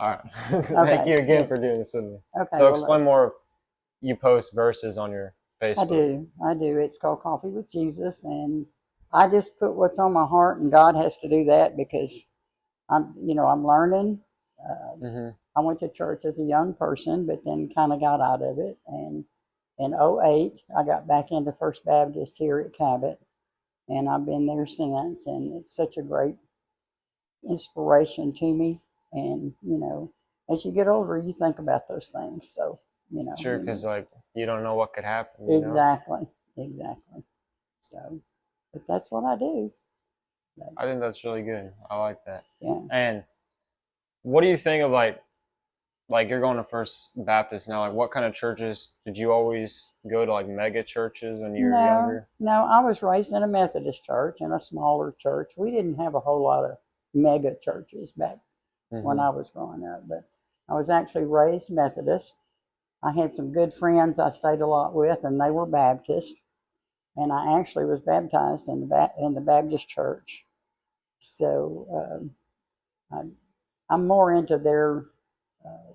All right. Thank Okay, you again good. for doing this with me. Okay, So well, explain more. You post verses on your I Facebook. do. I do. It's called Coffee with Jesus, and I just put what's on my heart, and God has to do that because I'm learning. Uh, Hmm. I went to church as a young person, but then kind of got out of it. And in '08, I got back into First Baptist here at Cabot, and I've been there since. And it's such a great inspiration to me. And, as you get older, you think about those things. So, Sure, because like you don't know what could happen. exactly, exactly. So, but that's what I do. But, I think that's really good. I like that. yeah. And what do you think of like you're going to First Baptist now? Like, what kind of churches did you always go to? Like mega churches when you were No, younger? no, I was raised in a Methodist church, in a smaller church. We didn't have a whole lot of mega churches back when Hmm. I was growing up, but I was actually raised Methodist. I had some good friends I stayed a lot with, and they were Baptist. And I actually was baptized in the Baptist church. So I'm more into their. Uh,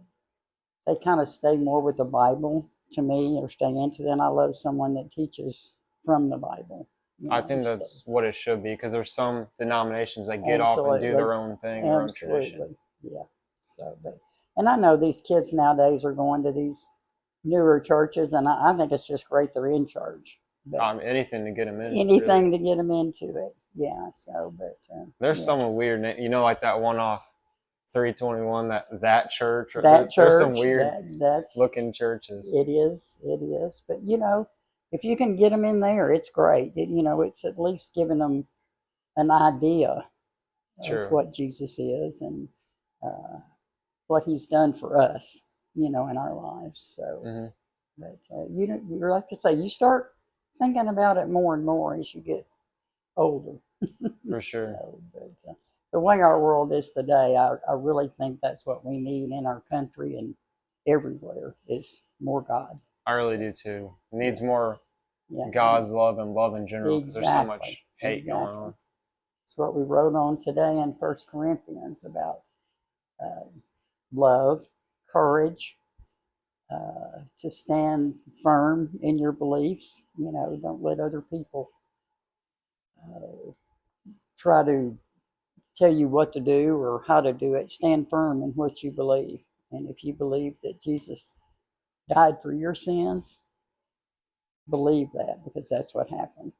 they kind of stay more with the Bible to me, or stay into. Then I love someone that teaches from the Bible. I think Instead. that's what it should be because there's some denominations that get off and do Absolutely, their own thing, their own tradition. absolutely, yeah. So, and I know these kids nowadays are going to these newer churches, and I think it's just great they're in church. But Anything to get them in, really. anything to get them into it, yeah. So, but There's yeah, some weird, like that one off 321, that church. Or that there's some church, weird that's looking churches. it is, it is. But if you can get them in there, it's great. It's at least giving them an idea of True. what Jesus is and uh, what He's done for us, in our lives. So, Hmm. but you like to say, you start thinking about it more and more as you get older. For sure. So, but the way our world is today, I really think that's what we need in our country and everywhere is more God. I really So, do too. It yeah, needs more yeah, God's love and love in general because there's so exactly, much hate going exactly. on. It's what we wrote on today in First Corinthians about uh, love, courage, to stand firm in your beliefs. Don't let other people uh, try to tell you what to do or how to do it. Stand firm in what you believe. And if you believe that Jesus died for your sins, believe that because that's what happened.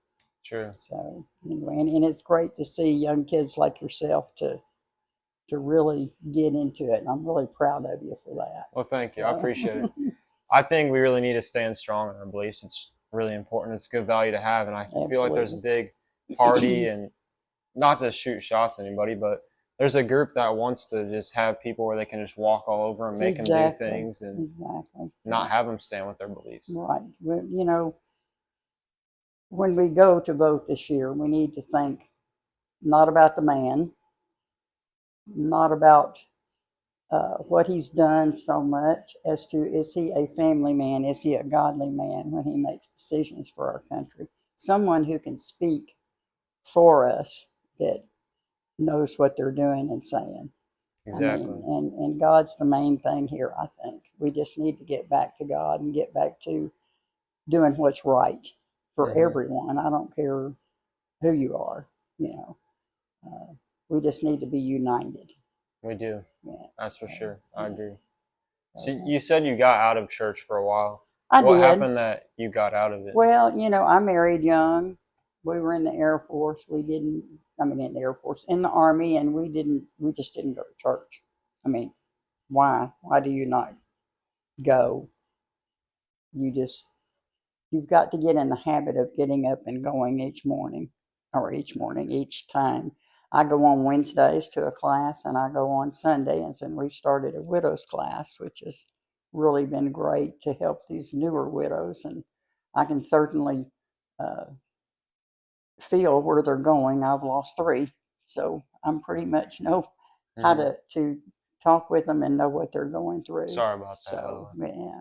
True. So anyway, and it's great to see young kids like yourself to really get into it. And I'm really proud of you for that. Well, thank you. I So appreciate it. I think we really need to stand strong in our beliefs. It's really important. It's a good value to have. And I feel like there's a absolutely. big party and not to shoot shots at anybody, but there's a group that wants to just have people where they can just walk all over and make them do Exactly. things and Exactly. not have them stand with their beliefs. Right. Well, when we go to vote this year, we need to think not about the man, not about what he's done so much as to is he a family man? Is he a godly man when he makes decisions for our country? Someone who can speak for us that knows what they're doing and saying. I mean, Exactly. and God's the main thing here, I think. We just need to get back to God and get back to doing what's right for Hmm. everyone. I don't care who you are, you know. Uh, we just need to be united. We do. Yeah. That's for So, sure. I yeah. agree. So So, you said you got out of church for a while. I What did. happened that you got out of it? Well, I married young. We were in the Air Force. We didn't, I mean, in the Air Force, in the Army, and we just didn't go to church. I mean, why? Why do you not go? You just, you've got to get in the habit of getting up and going each time. I go on Wednesdays to a class, and I go on Sundays, and we've started a widows class, which has really been great to help these newer widows. And I can certainly uh, feel where they're going. I've lost three, so I'm pretty much know how Hmm. to talk with them and know what they're going through. Sorry about that, by the So way. yeah,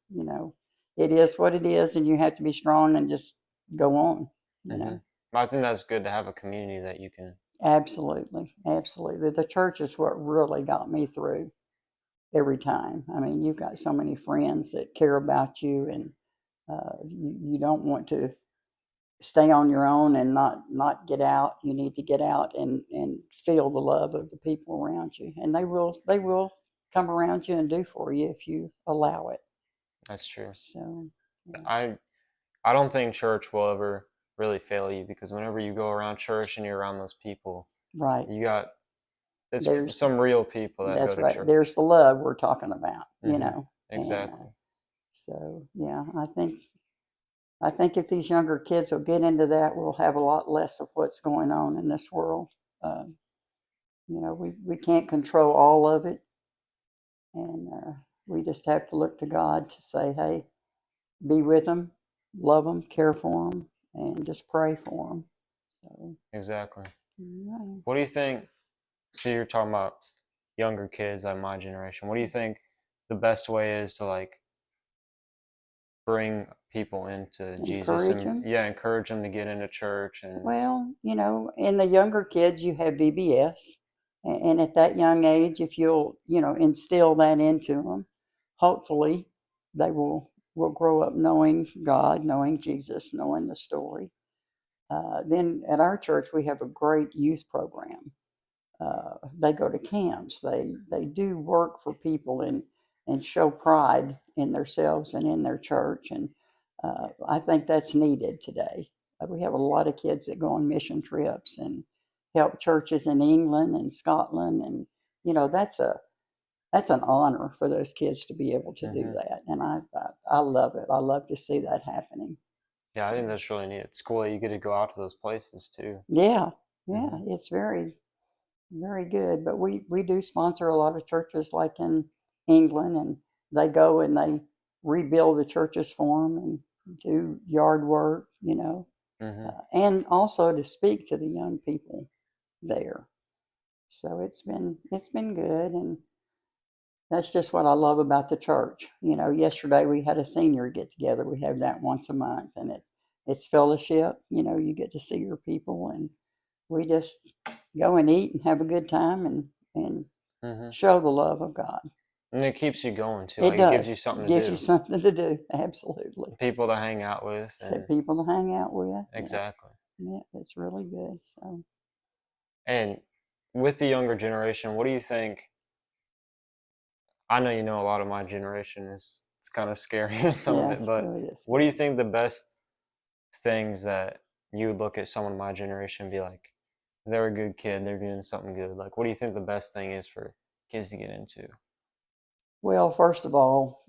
you know, it is what it is, and you have to be strong and just go on. You Hmm. know, I think that's good to have a community that you can. absolutely, absolutely. The church is what really got me through. every time. I mean, you've got so many friends that care about you, and you don't want to stay on your own and not get out. You need to get out and feel the love of the people around you, and they will come around you and do for you if you allow it. That's true. So yeah. I I don't think church will ever really fail you because whenever you go around church and you're around those people, Right. you got it's There's some real people that go That's to right. There's church. the love we're talking about, Mhm. and Exactly. so yeah, I think if these younger kids will get into that, we'll have a lot less of what's going on in this world. Um, we can't control all of it, and we just have to look to God to say, hey, be with them, love them, care for them, and just pray for them. So, Exactly. yeah. What do you think? So you're talking about younger kids like my generation. What do you think the best way is to like bring people into Jesus Encourage and them. yeah, encourage them to get into church and Well, in the younger kids, you have VBS. And at that young age, if you'll, instill that into them, hopefully they will grow up knowing God, knowing Jesus, knowing the story. Then at our church, we have a great youth program. They go to camps. They do work for people and show pride in themselves and in their church. And I think that's needed today. We have a lot of kids that go on mission trips and help churches in England and Scotland, and that's an honor for those kids to be able to do hmm that. And I love it. I love to see that happening. yeah, I think So that's really neat. It's cool that you get to go out to those places too. yeah, yeah, hmm it's very good. But we do sponsor a lot of churches like in England, and they go and they rebuild the churches for them and do yard work, hmm and also to speak to the young people there. So it's been good, and that's just what I love about the church. Yesterday we had a senior get together. We have that once a month, and it's fellowship. You get to see your people, and we just go and eat and have a good time and hmm show the love of God. And it keeps you going too. It Like it gives you does. something It to gives you do, something to do. Absolutely. people to hang out with, Set and people to hang out with. Yeah. exactly. Yeah. It's really good. So And with the younger generation, what do you think? I know you know a lot of my generation is it's kind of scary with some of yeah, it, it but really is what do you scary. think the best things that you would look at someone in my generation and be like, they're a good kid, they're doing something good. Like, what do you think the best thing is for kids to get into? Well, first of all,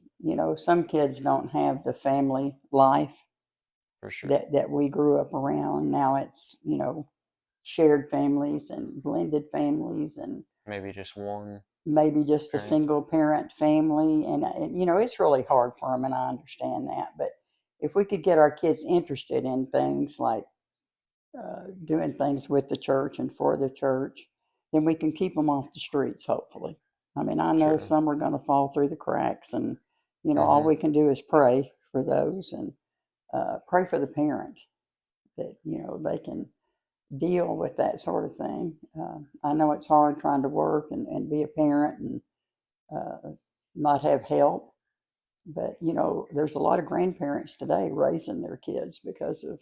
some kids don't have the family life For sure. that we grew up around. Now it's, shared families and blended families and Maybe just one maybe just a parent. single parent family. And it's really hard for them, and I understand that. But if we could get our kids interested in things like doing things with the church and for the church, then we can keep them off the streets, hopefully. I mean, I know True. some are going to fall through the cracks, and, all Mm-hmm. we can do is pray for those and pray for the parent that, they can deal with that sort of thing. I know it's hard trying to work and be a parent and not have help. But, there's a lot of grandparents today raising their kids because of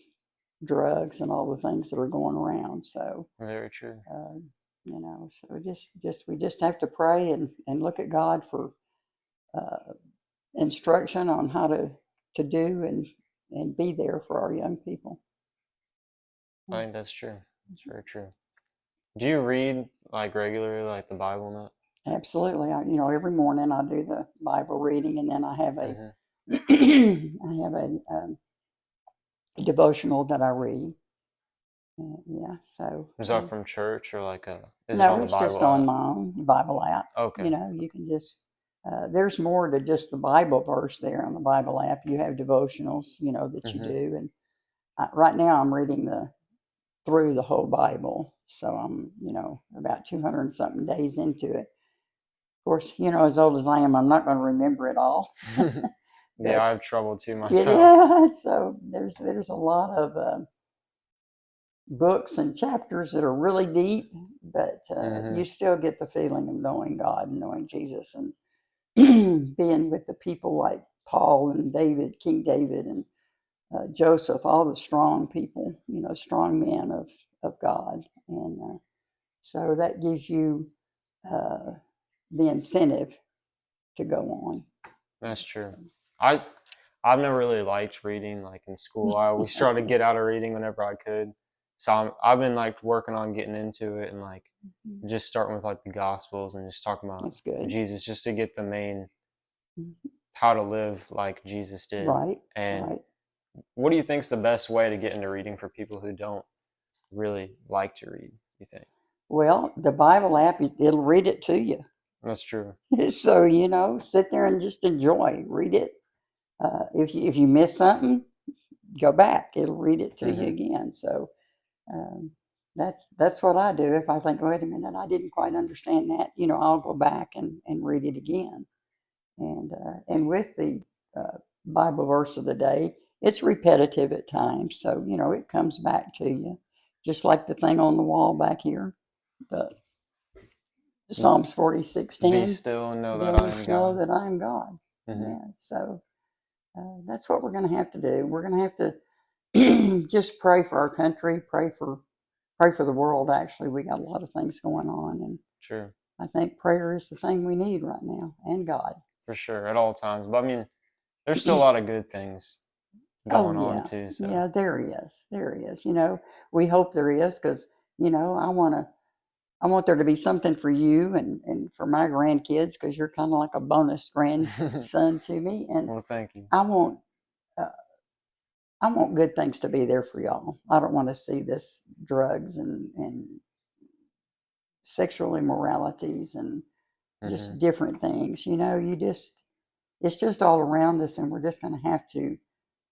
drugs and all the things that are going around. So, Very true. uh, so we just have to pray and look at God for uh, instruction on how to do and be there for our young people. I think that's true. That's very true. Do you read like regularly, like the Bible and Absolutely. Every morning I do the Bible reading, and then I have that? a Mm-hmm. I have a devotional that I read. Yeah. So Is that from church or like is it no, on the it's just Bible on app? my own Bible app. Okay. You can just there's more to just the Bible verse there on the Bible app. You have devotionals, that you Mm-hmm. do, and right now I'm reading the through the whole Bible. So I'm, about 200 and something days into it. Of course, as old as I am, I'm not going to remember it all. Yeah, But I have trouble too myself. yeah, so there's a lot of books and chapters that are really deep, but Mm-hmm. you still get the feeling of knowing God and knowing Jesus, and being with the people like Paul and David, King David, and Joseph, all the strong people, strong men of God. And so that gives you uh, the incentive to go on. That's true. I I've never really liked reading. Like in school, I always tried to get out of reading whenever I could. So I've been like working on getting into it and like just starting with like the Gospels and just talking about That's good. Jesus, just to get the main Mhm. how to live like Jesus did. Right, And right. what do you think is the best way to get into reading for people who don't really like to read? You think? Well, the Bible app, it'll read it to you. That's true. So, sit there and just enjoy, read it. If you miss something, go back. It'll read it to you Hmm. again. So um, that's what I do. If I think, wait a minute, I didn't quite understand that, I'll go back and read it again. And with the Bible verse of the day, it's repetitive at times, so it comes back to you, just like the thing on the wall back here, the Psalms Be 46:10. still and know that I Then am know God. that I am God. Hmm. Yeah, so that's what we're going to have to do. We're going to have to just pray for our country, pray for the world. Actually, we got a lot of things going on, and Sure. I think prayer is the thing we need right now, and God. For sure, at all times. But I mean, there's still a lot of good things Oh going on yeah, too. So yeah. There is. We hope there is because I want there to be something for you and for my grandkids because you're kind of like a bonus grandson to me, and well, thank you. I want uh, I want good things to be there for y'all. I don't want to see this drugs and sexual immoralities and Hmm. just different things. It's just all around us, and we're just going to have to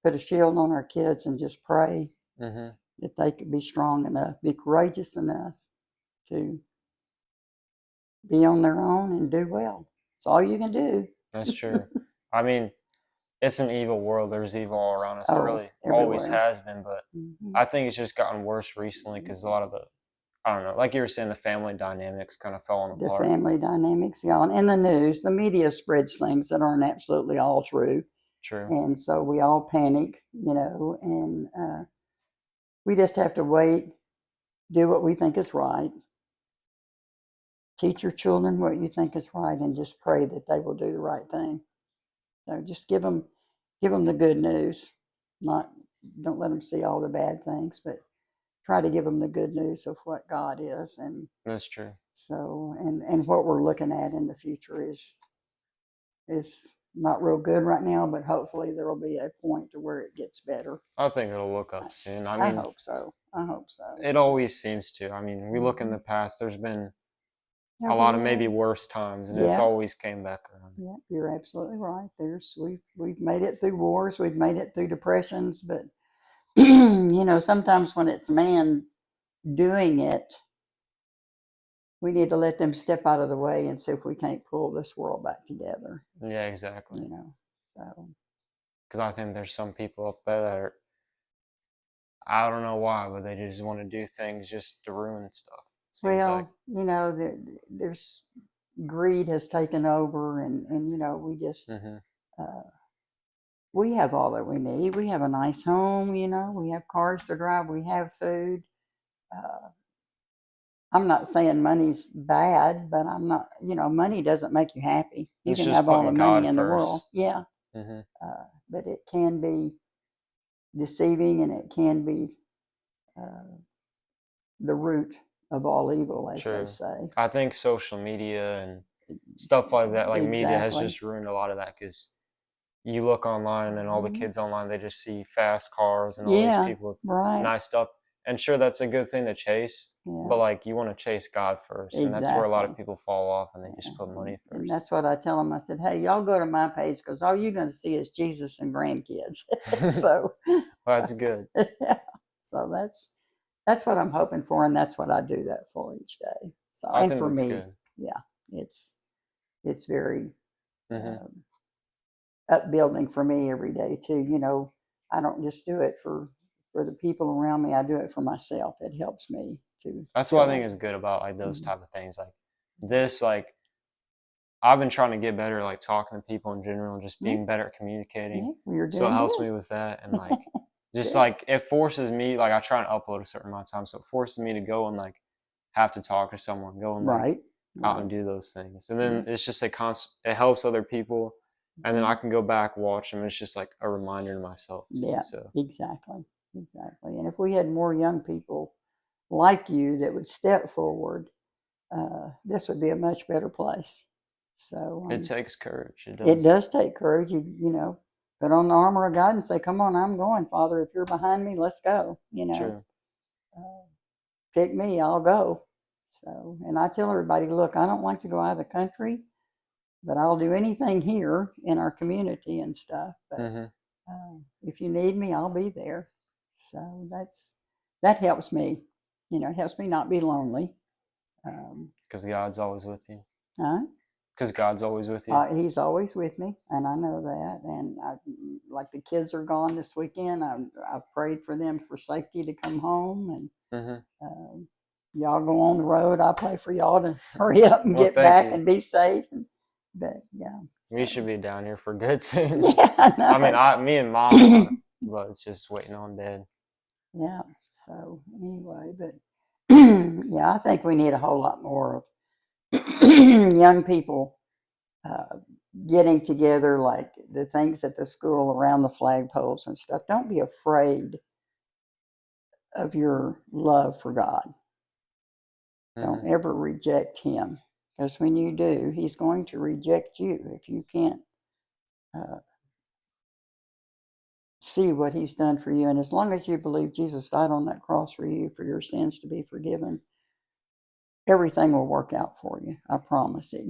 put a shield on our kids and just pray Hmm. that they could be strong enough, be courageous enough to be on their own and do well. It's all you can do. That's true. I mean, it's an evil world. There's evil all around us. There Oh, really always everywhere. has been, but Hmm. I think it's just gotten worse recently because a lot of the I don't know, like you were saying, the family dynamics kind of falling The apart. family dynamics gone, and the news, the media spreads things that aren't absolutely all true, True. and so we all panic, and we just have to wait, do what we think is right, teach your children what you think is right, and just pray that they will do the right thing. So just give them the good news. Not Don't let them see all the bad things, but try to give them the good news of what God is, and That's true. so and what we're looking at in the future is not real good right now, but hopefully there will be a point to where it gets better. I think it'll look I, up soon. I I mean, hope so. I hope so. it always seems to. I mean, we look in Mm-hmm. the past, there's been Yeah, a lot we of maybe have. worse times, and it's Yeah, always came back around. yeah, you're absolutely right. We've made it through wars, we've made it through depressions, but sometimes when it's man doing it, we need to let them step out of the way and see if we can't pull this world back together. Yeah, exactly. You know, so Because I think there's some people up there that are, I don't know why, but they just want to do things just to ruin stuff. Seems like. well, there's greed has taken over, and we just Hmm. uh, we have all that we need. We have a nice home. We have cars to drive. We have food. Uh, I'm not saying money's bad, but I'm not. Money doesn't make you happy. You It's can just have all the putting money God in the world, first. yeah, Hmm. but it can be deceiving, and it can be uh, the root of all evil, as they True. say. I think social media and stuff like that, like media, has Exactly. just ruined a lot of that because you look online and all the Mhm. kids online, they just see fast cars and all these Yeah, people with right. nice stuff. And sure, that's a good thing to chase, Yeah, but like you want to chase God first. And that's where a lot of exactly. people fall off and they Yeah. just put money And first. that's what I tell them. I said, hey, y'all go to my page because all you're going to see is Jesus and grandkids. So, Well, that's good. yeah. So that's what I'm hoping for, and that's what I do that for each day. So, I and think for that's me, good. yeah, it's very Hmm. um, upbuilding for me every day too. I don't just do it for the people around me. I do it for myself. It helps me to That's what feel I think like. is good about like those Mhm. type of things. Like this, like I've been trying to get better, like talking to people in general, and just Yeah, being better at communicating. yeah, well, you're So it doing helps good. me with that, and like It's just good. like it forces me, like I try and upload a certain amount of time, so it forces me to go and like have to talk to someone, go and like Right, out right. and do those things, and Yeah. then it's just a constant. It helps other people, and then I Mhm. can go back watch them. It's just like a reminder to myself too. Yeah, So exactly, exactly. And if we had more young people like you that would step forward, this would be a much better place. So it takes courage. It it does. does take courage. Put on the armor of God and say, "Come on, I'm going, Father. If you're behind me, let's go." True. Uh, Pick me, I'll go. So, and I tell everybody, look, I don't like to go out of the country, but I'll do anything here in our community and stuff. But Mm-hmm. if you need me, I'll be there. So that helps me. It helps me not be lonely. Because God's always with you. Huh? Because God's always with you. He's always with me, and I know that. And like the kids are gone this weekend. I've prayed for them for safety to come home, and Mm-hmm. um, y'all go on the road. I pray for y'all to hurry up and Well, get thank back you. and be safe. But yeah, We so should be down here for good soon. yeah, I I mean, know. me and Mom are, but it's just waiting on Dad. Yeah. So anyway, but yeah, I think we need a whole lot more of young people uh, getting together, like the things at the school around the flagpoles and stuff. Don't be afraid of your love for God. Mm-hmm. Don't ever reject Him, because when you do, He's going to reject you if you can't uh, see what He's done for you. And as long as you believe Jesus died on that cross for you, for your sins to be forgiven, everything will work out for you. I promise it.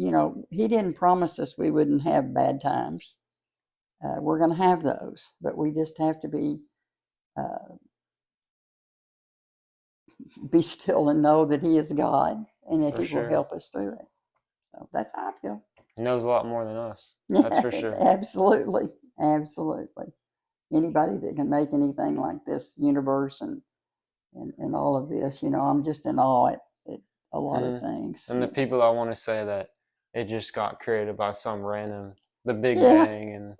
He didn't promise us we wouldn't have bad times. We're going to have those, but we just have to be still and know that He is God and that For He will sure. help us through it. So that's how I feel. He knows a lot more than us. That's for sure. Absolutely, absolutely. Anybody that can make anything like this universe and all of this, I'm just in awe at a lot of Mm-hmm. things. And the people I want to say that it just got created by some random, the Big Yeah, Bang, and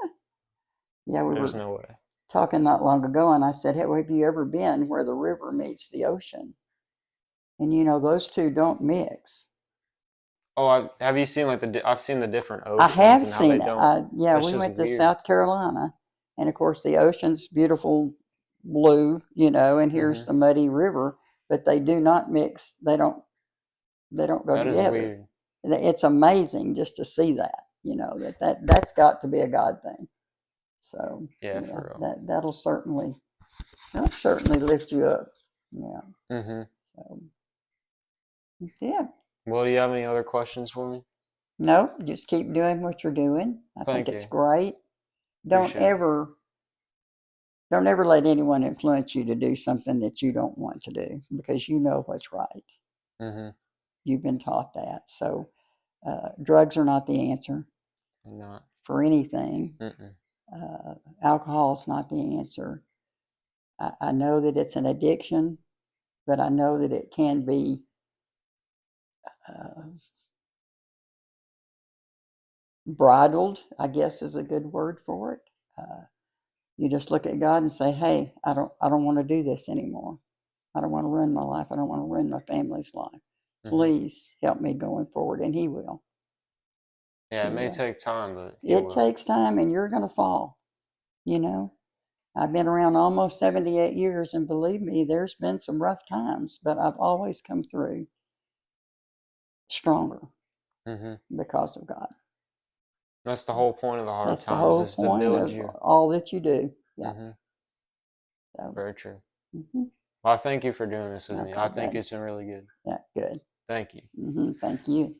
yeah. We there's were no way. talking not long ago, and I said, "Hey, have you ever been where the river meets the ocean?" And those two don't mix. Oh, have you seen like I've seen the different I oceans have and how they seen it. don't. Yeah, It's we just went to weird. South Carolina, and of course the ocean's beautiful blue, and Mm-hmm. here's the muddy river, but they do not mix. They don't go That is together. weird. It's amazing just to see that. That's got to be a God thing. So Yeah, yeah, for real. that'll certainly lift you up. Yeah. Mm-hmm. So yeah. Well, do you have any other questions for me? No, just keep doing what you're doing. I think Thank it's you. great. Don't Appreciate it. ever don't ever let anyone influence you to do something that you don't want to do, because you know what's right. Mm-hmm. You've been taught that. So drugs are not the answer I'm not. for anything. Mm-mm. Alcohol is not the answer. I know that it's an addiction, but I know that it can be uh, bridled, I guess is a good word for it. You just look at God and say, "Hey, I don't want to do this anymore. I don't want to ruin my life. I don't want to ruin my family's life. Mm-hmm. Please help me going forward." And He will. Yeah, it He may will. take time, but he It will. takes time, and you're going to fall. You know, I've been around almost 78 years, and believe me, there's been some rough times, but I've always come through stronger Mm-hmm. because of God. That's the whole point of the hard That's the times whole is to point build of you. all that you do. Yeah. Mm-hmm. So, Very true. mhm. Well, I thank you for doing this with me. Okay, I think buddy. it's been really good. Yeah, good. Thank you. Thank you.